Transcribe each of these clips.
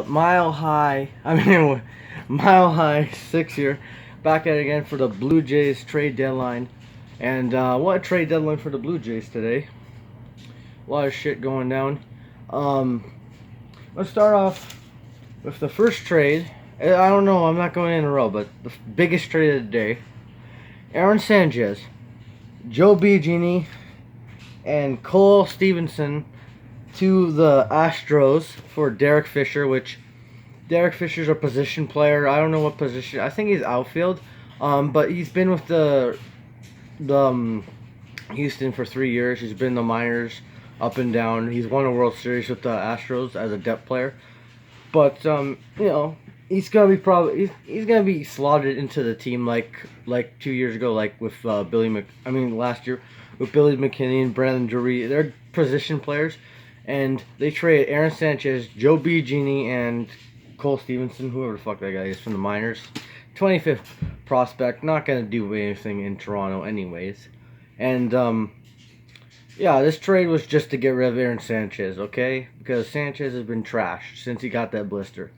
Mile High, Mile High 6 here, back at it again for the Blue Jays trade deadline. And what a trade deadline for the Blue Jays today. A lot of shit going down. Let's start off with the first trade. I don't know, I'm not going in a row, but the biggest trade of the day. Aaron Sanchez, Joe Biagini, and Cole Stevenson to the Astros for Derek Fisher, which Derek Fisher's a position player. I don't know what position. I think he's outfield. But he's been with the Houston for 3 years. He's been in the minors, up and down. He's won a World Series with the Astros as a depth player. But he's gonna be he's gonna be slotted into the team like 2 years ago, like with last year with Billy McKinney and Brandon Drury. They're position players. And they traded Aaron Sanchez, Joe Biagini, and Cole Stevenson, whoever the fuck that guy is from the minors. 25th prospect, not going to do anything in Toronto anyways. And, this trade was just to get rid of Aaron Sanchez, okay? Because Sanchez has been trashed since he got that blister.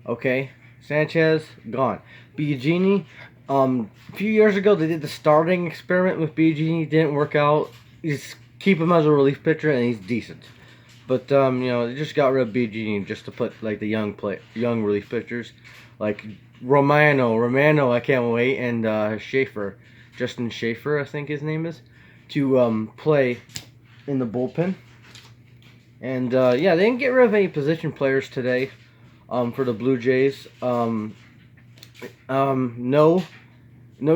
Okay? Sanchez, gone. Biagini, a few years ago they did the starting experiment with Biagini. Didn't work out. Keep him as a relief pitcher, and he's decent. But they just got rid of Biagini just to put like the young relief pitchers, like Romano, I can't wait, and Schaefer, Justin Schaefer, I think his name is, to play in the bullpen. And they didn't get rid of any position players today, for the Blue Jays. No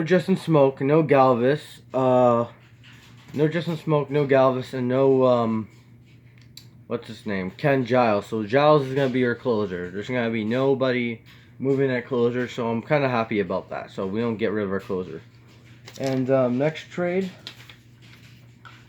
Justin Smoke, no Galvis, and no what's his name? Ken Giles. So Giles is going to be your closer. There's going to be nobody moving at closer, so I'm kind of happy about that. So we don't get rid of our closer. And next trade,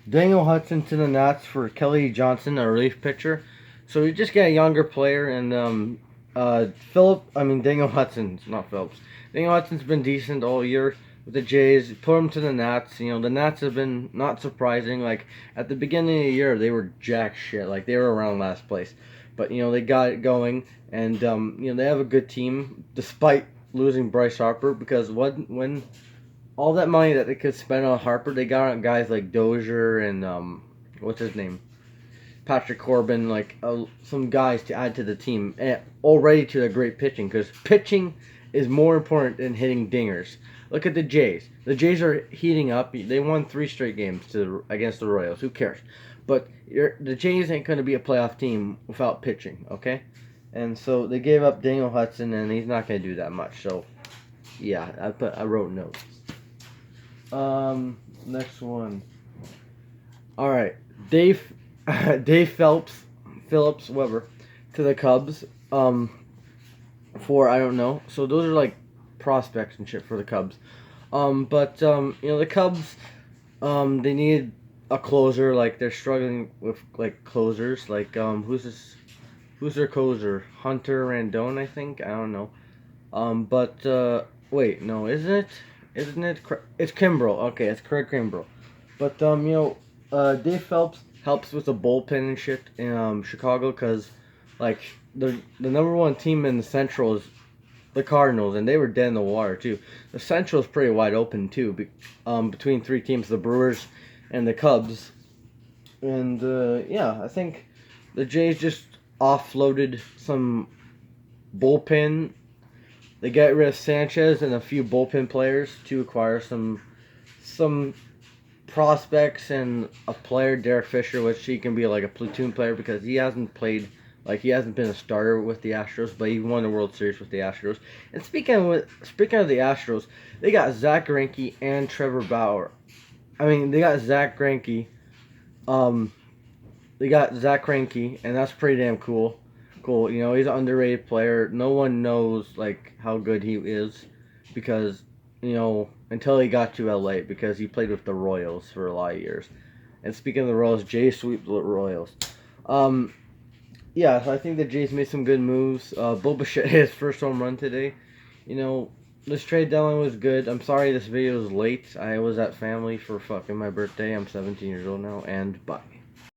Daniel Hudson to the Nats for Kelly Johnson, a relief pitcher. So we just get a younger player, and Daniel Hudson, not Phelps. Daniel Hudson's been decent all year with the Jays. Put him to the Nats. The Nats have been not surprising. Like at the beginning of the year, they were jack shit. Like they were around last place, but they got it going, and they have a good team despite losing Bryce Harper. Because when all that money that they could spend on Harper, they got on guys like Dozier and what's his name, Patrick Corbin, like some guys to add to the team, and already to the great pitching. Because pitching is more important than hitting dingers. Look at the Jays. The Jays are heating up. They won 3 straight games against the Royals. Who cares? But the Jays ain't going to be a playoff team without pitching, okay? And so they gave up Daniel Hudson, and he's not going to do that much. So, yeah, I wrote notes. Next one. All right, Dave Phillips, whatever, to the Cubs. For I don't know. So those are like prospects and shit for the Cubs. The Cubs, they need a closer. Like they're struggling with like closers. Like who's their closer? Hunter Rendon, I think. I don't know. Wait, no, isn't it? It's Kimbrel. Okay, it's Craig Kimbrel. But Dave Phelps helps with the bullpen and shit in Chicago, because like the number one team in the Central is the Cardinals, and they were dead in the water too. The Central is pretty wide open too, between 3 teams: the Brewers and the Cubs. And I think the Jays just offloaded some bullpen. They got rid of Sanchez and a few bullpen players to acquire some prospects and a player, Derek Fisher, which he can be like a platoon player because he hasn't played. Like, he hasn't been a starter with the Astros, but he won the World Series with the Astros. And speaking of the Astros, they got Zach Greinke and Trevor Bauer. They got Zach Greinke. And that's pretty damn cool. He's an underrated player. No one knows, like, how good he is because, until he got to LA, because he played with the Royals for a lot of years. And speaking of the Royals, Jays sweep the Royals. I think the Jays made some good moves. Bo Bichette hit his first home run today. This trade deadline was good. I'm sorry this video is late. I was at family for fucking my birthday. I'm 17 years old now, and bye.